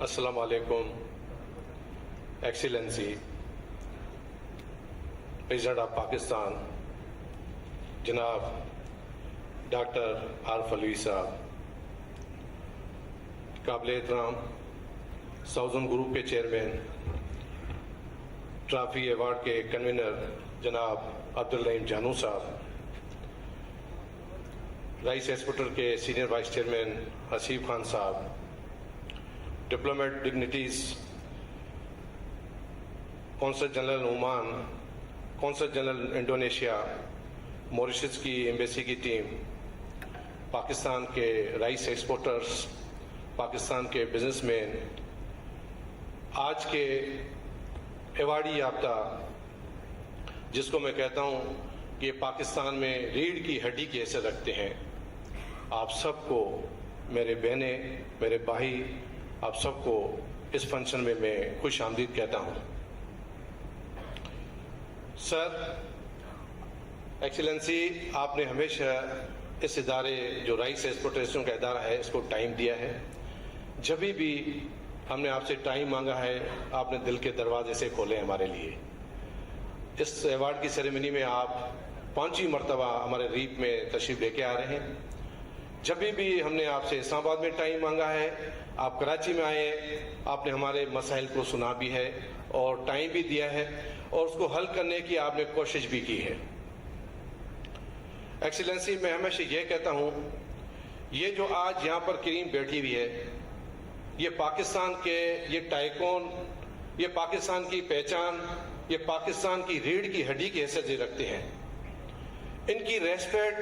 السلام علیکم Excellency president of Pakistan جناب ڈاکٹر عارف علوی صاحب، قابل احترام ساؤزن گروپ کے چیئرمین، ٹرافی ایوارڈ کے کنوینر جناب عبدالرحیم جانو صاحب، رائس ایکسپورٹر کے senior vice chairman Haseeb Khan صاحب، ڈپلومیٹ ڈگنیٹیز، قونصل جنرل عمان، قونصل جنرل انڈونیشیا، موریشس کی ایمبیسی کی ٹیم، پاکستان کے رائس ایکسپورٹرز، پاکستان کے بزنس مین، آج کے ایوارڈی یافتہ جس کو میں کہتا ہوں کہ پاکستان میں ریڑھ کی ہڈی کی حیثیت رکھتے ہیں، آپ سب کو میرے بہنیں، میرے بھائی، آپ سب کو اس فنکشن میں خوش آمدید کہتا ہوں۔ سر ایکسیلنسی، آپ نے ہمیشہ اس ادارے جو رائس ایکسپورٹیشن کا ادارہ ہے اس کو ٹائم دیا ہے۔ جب بھی ہم نے آپ سے ٹائم مانگا ہے، آپ نے دل کے دروازے سے کھولے ہمارے لیے۔ اس ایوارڈ کی سیریمنی میں آپ 5ویں مرتبہ ہمارے ریپ میں تشریف لے کے آ رہے ہیں۔ جب بھی ہم نے آپ سے اسلام آباد میں ٹائم مانگا ہے، آپ کراچی میں آئے، آپ نے ہمارے مسائل کو سنا بھی ہے اور ٹائم بھی دیا ہے اور اس کو حل کرنے کی آپ نے کوشش بھی کی ہے۔ ایکسیلنسی، میں ہمیشہ یہ کہتا ہوں، یہ جو آج یہاں پر کریم بیٹھی ہوئی ہے، یہ پاکستان کے یہ ٹائکون، یہ پاکستان کی پہچان، یہ پاکستان کی ریڑھ کی ہڈی کی حیثیت رکھتے ہیں۔ ان کی ریسپیکٹ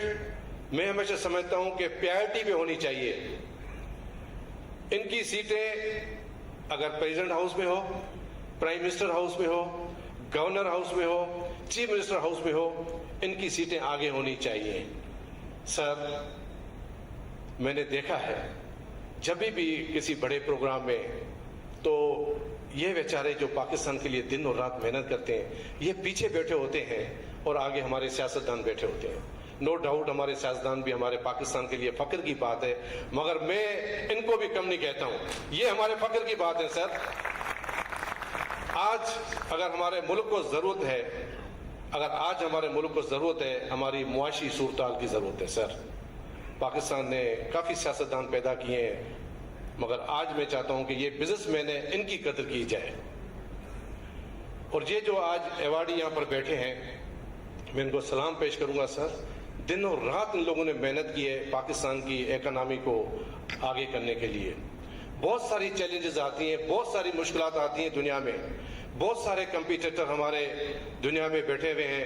میں ہمیشہ سمجھتا ہوں کہ پیورٹی پہ ہونی چاہیے۔ ان کی سیٹیں اگر پریزیڈنٹ ہاؤس میں ہو، پرائم منسٹر ہاؤس میں ہو، گورنر ہاؤس میں ہو، چیف منسٹر ہاؤس میں ہو، ان کی سیٹیں آگے ہونی چاہیے۔ سر، میں نے دیکھا ہے جب بھی کسی بڑے پروگرام میں تو یہ بیچارے جو پاکستان کے لیے دن اور رات محنت کرتے ہیں، یہ پیچھے بیٹھے ہوتے ہیں اور آگے ہمارے سیاستدان بیٹھے ہوتے ہیں۔ نو ڈاؤٹ ہمارے سیاستدان بھی ہمارے پاکستان کے لیے فخر کی بات ہے، مگر میں ان کو بھی کم نہیں کہتا ہوں، یہ ہمارے فخر کی بات ہے۔ سر، آج اگر ہمارے ملک کو ضرورت ہے، ہماری معاشی صورتحال کی ضرورت ہے۔ سر، پاکستان نے کافی سیاستدان پیدا کیے ہیں، مگر آج میں چاہتا ہوں کہ یہ بزنس مین ہیں، ان کی قدر کی جائے۔ اور یہ جو آج ایوارڈی یہاں پر بیٹھے ہیں، میں ان کو سلام پیش کروں گا۔ سر، دن اور رات ان لوگوں نے محنت کی ہے پاکستان کی اکنامی کو آگے کرنے کے لیے۔ بہت ساری چیلنجز آتی ہیں، بہت ساری مشکلات آتی ہیں دنیا میں، بہت سارے کمپیٹیٹر ہمارے دنیا میں بیٹھے ہوئے ہیں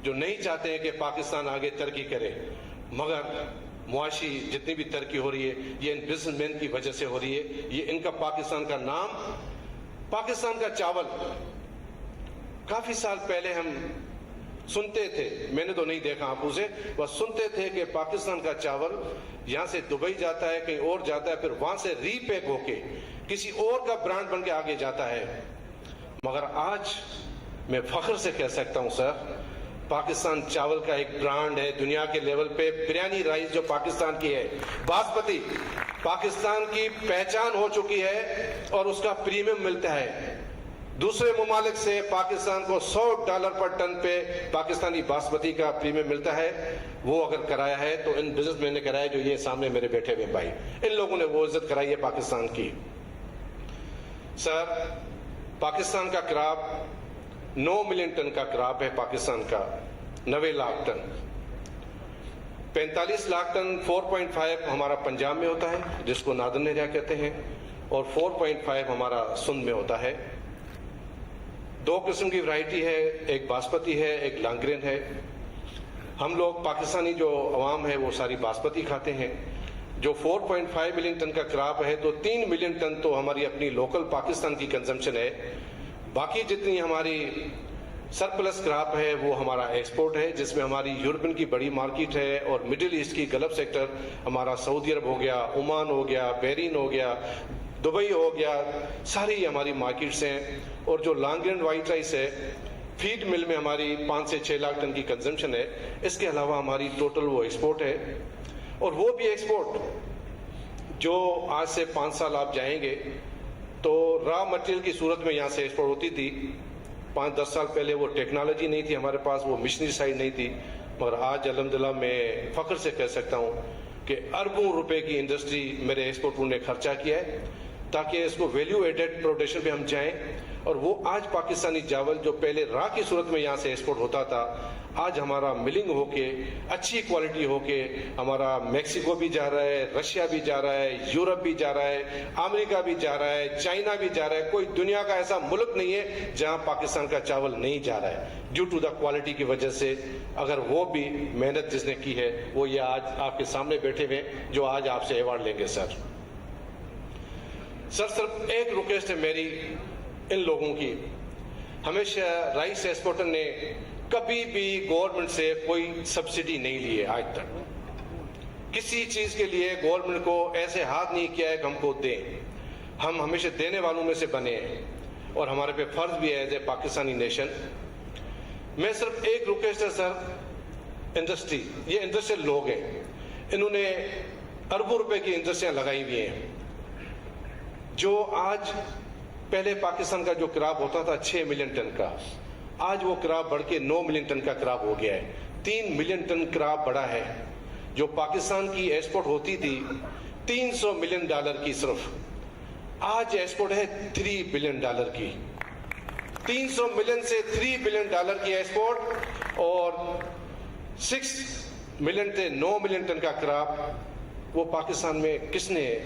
جو نہیں چاہتے ہیں کہ پاکستان آگے ترقی کرے، مگر معاشی جتنی بھی ترقی ہو رہی ہے یہ ان بزنس مین کی وجہ سے ہو رہی ہے۔ یہ ان کا پاکستان کا نام، پاکستان کا چاول، کافی سال پہلے ہم سنتے تھے، میں نے تو نہیں دیکھا آنکھوں سے، بس سنتے تھے کہ پاکستان کا چاول یہاں سے دبئی جاتا ہے، کہیں اور جاتا ہے، پھر وہاں سے ری پیک ہو کے کسی اور کا برانڈ بن کے آگے جاتا ہے۔ مگر آج میں فخر سے کہہ سکتا ہوں سر، پاکستان چاول کا ایک برانڈ ہے دنیا کے لیول پہ۔ بریانی رائس جو پاکستان کی ہے، باسمتی، پاکستان کی پہچان ہو چکی ہے اور اس کا پریمیم ملتا ہے۔ دوسرے ممالک سے پاکستان کو $100 پر ٹن پہ پاکستانی باسمتی کا پریمیم ملتا ہے۔ وہ اگر کرایا ہے تو ان بزنس مین نے کرایا جو یہ سامنے میرے بیٹھے ہوئے بھائی، ان لوگوں نے وہ عزت کرائی ہے پاکستان کی۔ سر، پاکستان کا کراپ 9 ملین ٹن کا کراپ ہے، پاکستان کا 90 لاکھ ٹن، 45 لاکھ ٹن 4.5 ہمارا پنجاب میں ہوتا ہے جس کو ناردرن ایریا کہتے ہیں، اور 4.5 ہمارا سندھ میں ہوتا ہے۔ 2 قسم کی ورائٹی ہے، ایک باسمتی ہے، ایک لانگرین ہے۔ ہم لوگ پاکستانی جو عوام ہے وہ ساری باسمتی کھاتے ہیں۔ جو 4.5 ملین ٹن کا کراپ ہے تو 3 ملین ٹن تو ہماری اپنی لوکل پاکستان کی کنزمپشن ہے، باقی جتنی ہماری سرپلس کراپ ہے وہ ہمارا ایکسپورٹ ہے، جس میں ہماری یورپین کی بڑی مارکیٹ ہے اور مڈل ایسٹ کی گلف سیکٹر ہمارا سعودی عرب ہو گیا، عمان ہو گیا، بحرین ہو گیا، دبئی ہو گیا، ساری ہماری مارکیٹس ہیں۔ اور جو لانگ گرین وائٹ رائس ہے، فیڈ مل میں ہماری 5 سے 6 لاکھ ٹن کی کنزمپشن ہے۔ اس کے علاوہ ہماری ٹوٹل وہ ایکسپورٹ ہے، اور وہ بھی ایکسپورٹ جو آج سے 5 سال آپ جائیں گے تو را مٹیریل کی صورت میں یہاں سے ایکسپورٹ ہوتی تھی. 5-10 سال پہلے وہ ٹیکنالوجی نہیں تھی ہمارے پاس, وہ مشنری سائڈ نہیں تھی, مگر آج الحمدللہ میں فخر سے کہہ سکتا ہوں کہ اربوں روپے کی انڈسٹری میرے ایکسپورٹروں نے خرچہ کیا ہے تاکہ اس کو ویلیو ایڈڈ پروڈکشن پہ ہم جائیں. اور وہ آج پاکستانی چاول جو پہلے را کی صورت میں یہاں سے ایکسپورٹ ہوتا تھا, آج ہمارا ملنگ ہو کے اچھی کوالٹی ہو کے ہمارا میکسیکو بھی جا رہا ہے, رشیا بھی جا رہا ہے, یورپ بھی جا رہا ہے, امریکہ بھی جا رہا ہے, چائنا بھی جا رہا ہے. کوئی دنیا کا ایسا ملک نہیں ہے جہاں پاکستان کا چاول نہیں جا رہا ہے ڈیو ٹو دا کوالٹی کی وجہ سے. اگر وہ بھی محنت جس نے کی ہے وہ یہ آج آپ کے سامنے بیٹھے ہوئے جو آج آپ سے ایوارڈ لیں گے. سر صرف ایک ریکویسٹ ہے میری ان لوگوں کی. ہمیشہ رائس ایکسپورٹر نے کبھی بھی گورنمنٹ سے کوئی سبسڈی نہیں لی ہے. آج تک کسی چیز کے لیے گورنمنٹ کو ایسے ہاتھ نہیں کیا ہے کہ ہم کو دیں. ہم ہمیشہ دینے والوں میں سے بنے ہیں اور ہمارے پہ فرض بھی ہے ایز اے پاکستانی نیشن. میں صرف ایک ریکویسٹ ہے سر, انڈسٹری, یہ انڈسٹریل لوگ ہیں, انہوں نے اربوں روپے کی انڈسٹریاں لگائی ہوئی ہیں. جو آج پہلے پاکستان کا جو کراب ہوتا تھا 6 ملین ٹن کا, آج وہ کراب بڑھ کے 9 ملین ٹن کا کراب ہو گیا ہے. 3 ملین ٹن کراب بڑھا ہے. جو پاکستان کی ایکسپورٹ ہوتی تھی $300 ملین کی, صرف آج ایکسپورٹ ہے $3 بلین کی. 300 ملین سے $3 بلین کی ایکسپورٹ, اور 6 ملین سے 9 ملین ٹن کا کراب. وہ پاکستان میں کس نے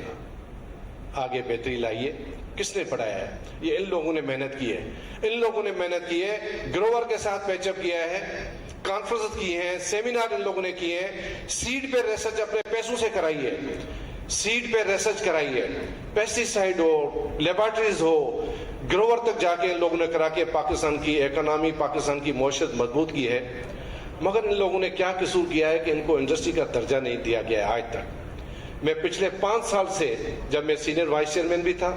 آگے بہتری لائی ہے, کس نے پڑھایا ہے؟ یہ ان لوگوں نے محنت کی ہے. ان لوگوں نے محنت کی ہے, گروور کے ساتھ پیچ اپ کیا ہے, کانفرنس کی ہیں, سیمینار ان لوگوں نے کیے ہیں, سیڈ پہ ریسرچ اپنے پیسوں سے کرائی ہے, سیڈ پہ ریسرچ کرائی ہے, پیسٹی سائڈ ہو, لیبارٹریز ہو, گروور تک جا کے ان لوگوں نے کرا کے پاکستان کی اکنامی, پاکستان کی معیشت مضبوط کی ہے. مگر ان لوگوں نے کیا قصور کیا ہے کہ ان کو انڈسٹری کا درجہ نہیں دیا گیا ہے آج تک. میں پچھلے 5 سال سے, جب میں سینئر وائس چیئرمین بھی تھا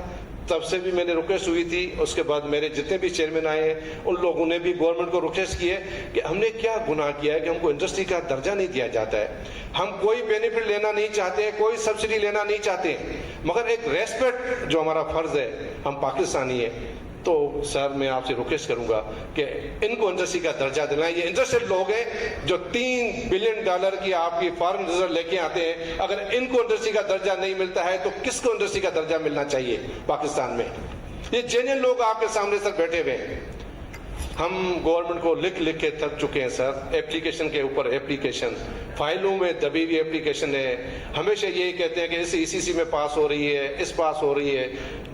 تب سے بھی میں نے ریکویسٹ ہوئی تھی, اس کے بعد میرے جتنے بھی چیئرمین آئے ہیں ان لوگوں نے بھی گورنمنٹ کو ریکویسٹ کی ہے کہ ہم نے کیا گناہ کیا ہے کہ ہم کو انڈسٹری کا درجہ نہیں دیا جاتا ہے. ہم کوئی بینیفٹ لینا نہیں چاہتے, کوئی سبسڈی لینا نہیں چاہتے, مگر ایک ریسپیکٹ جو ہمارا فرض ہے, ہم پاکستانی ہیں. تو سر میں آپ سے ریکویسٹ کروں گا کہ ان کو انڈسٹری کا درجہ دلائیں. یہ انڈسٹریل لوگ ہیں جو $3 بلین کی آپ کی فارن ریزرو لے کے آتے ہیں. اگر ان کو انڈسٹری کا درجہ نہیں ملتا ہے تو کس کو انڈسٹری کا درجہ ملنا چاہیے پاکستان میں؟ یہ جینین لوگ آپ کے سامنے سر بیٹھے ہوئے ہیں. ہم گورنمنٹ کو لکھ کے تھک چکے ہیں سر. ایپلیکیشن کے اوپر ایپلیکیشن, فائلوں میں دبی ہوئی ایپلیکیشن ہے. ہمیشہ یہی کہتے ہیں کہ اس ECC میں پاس ہو رہی ہے, اس پاس ہو رہی ہے.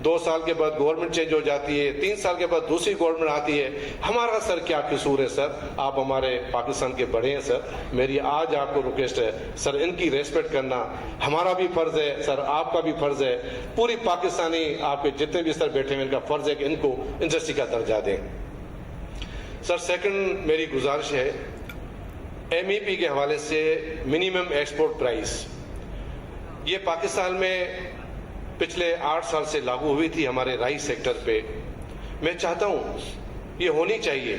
2 سال کے بعد گورنمنٹ چینج ہو جاتی ہے, 3 سال کے بعد دوسری گورنمنٹ آتی ہے. ہمارا سر کیا قصور ہے سر؟ آپ ہمارے پاکستان کے بڑے ہیں سر. میری آج آپ کو ریکویسٹ ہے سر, ان کی ریسپیکٹ کرنا ہمارا بھی فرض ہے سر, آپ کا بھی فرض ہے, پوری پاکستانی آپ کے جتنے بھی سر بیٹھے ہیں ان کا فرض ہے کہ ان کو انڈسٹری کا درجہ دیں. سر سیکنڈ میری گزارش ہے, MEP کے حوالے سے منیمم ایکسپورٹ پرائس, یہ پاکستان میں پچھلے 8 سال سے لاگو ہوئی تھی ہمارے رائس سیکٹر پہ. میں چاہتا ہوں یہ ہونی چاہیے,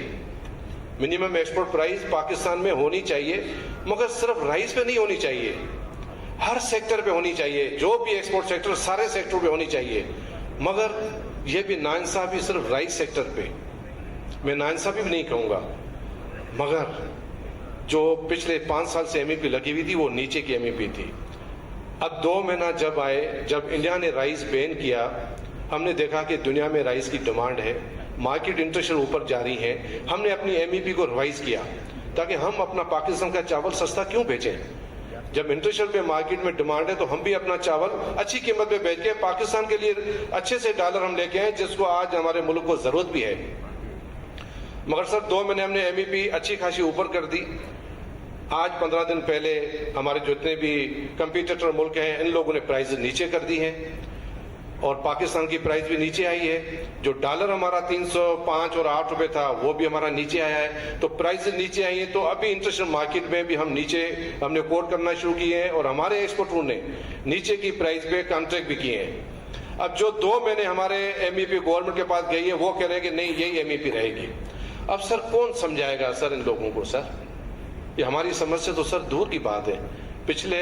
منیمم ایکسپورٹ پرائس پاکستان میں ہونی چاہیے, مگر صرف رائس پہ نہیں ہونی چاہیے, ہر سیکٹر پہ ہونی چاہیے. جو بھی ایکسپورٹ سیکٹر سارے سیکٹر پہ ہونی چاہیے. مگر یہ بھی ناانصافی صرف رائس سیکٹر پہ, میں ناانصافی بھی نہیں کہوں گا, مگر جو پچھلے 5 سال سے MEP لگی ہوئی تھی وہ نیچے کی MEP تھی. اب 2 مہینہ جب آئے, جب انڈیا نے رائس بین کیا, ہم نے دیکھا کہ دنیا میں رائس کی ڈیمانڈ ہے, مارکیٹ انٹرسٹ اوپر جاری ہے. ہم نے اپنی MEP کو ریوائز کیا تاکہ ہم اپنا پاکستان کا چاول سستا کیوں بیچیں. جب انٹرنیشنل پہ مارکیٹ میں ڈیمانڈ ہے تو ہم بھی اپنا چاول اچھی قیمت پہ بیچ کے پاکستان کے لیے اچھے سے ڈالر ہم لے کے آئیں, جس کو آج ہمارے ملک کو ضرورت بھی ہے. مگر سر 2 مہینے ہم نے MEP اچھی خاصی اوپر کر دی. آج 15 دن پہلے ہمارے جتنے بھی کمپیٹیٹر ملک ہیں ان لوگوں نے پرائز نیچے کر دی ہیں, اور پاکستان کی پرائز بھی نیچے آئی ہے. جو ڈالر ہمارا 305 اور 8 روپے تھا وہ بھی ہمارا نیچے آیا ہے. تو پرائز نیچے آئی ہیں, تو ابھی انٹرنیشنل مارکیٹ میں بھی ہم نے کوٹ کرنا شروع کیے ہیں, اور ہمارے ایکسپورٹروں نے نیچے کی پرائز پہ کانٹریکٹ بھی کیے ہیں. اب جو 2 مہینے ہمارے MEP گورنمنٹ کے پاس گئی ہے وہ کہہ رہے ہیں کہ نہیں یہی MEP رہے گی. اب سر کون سمجھائے گا سر ان لوگوں کو؟ سر یہ ہماری سمجھ سے تو سر دور کی بات ہے. پچھلے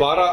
12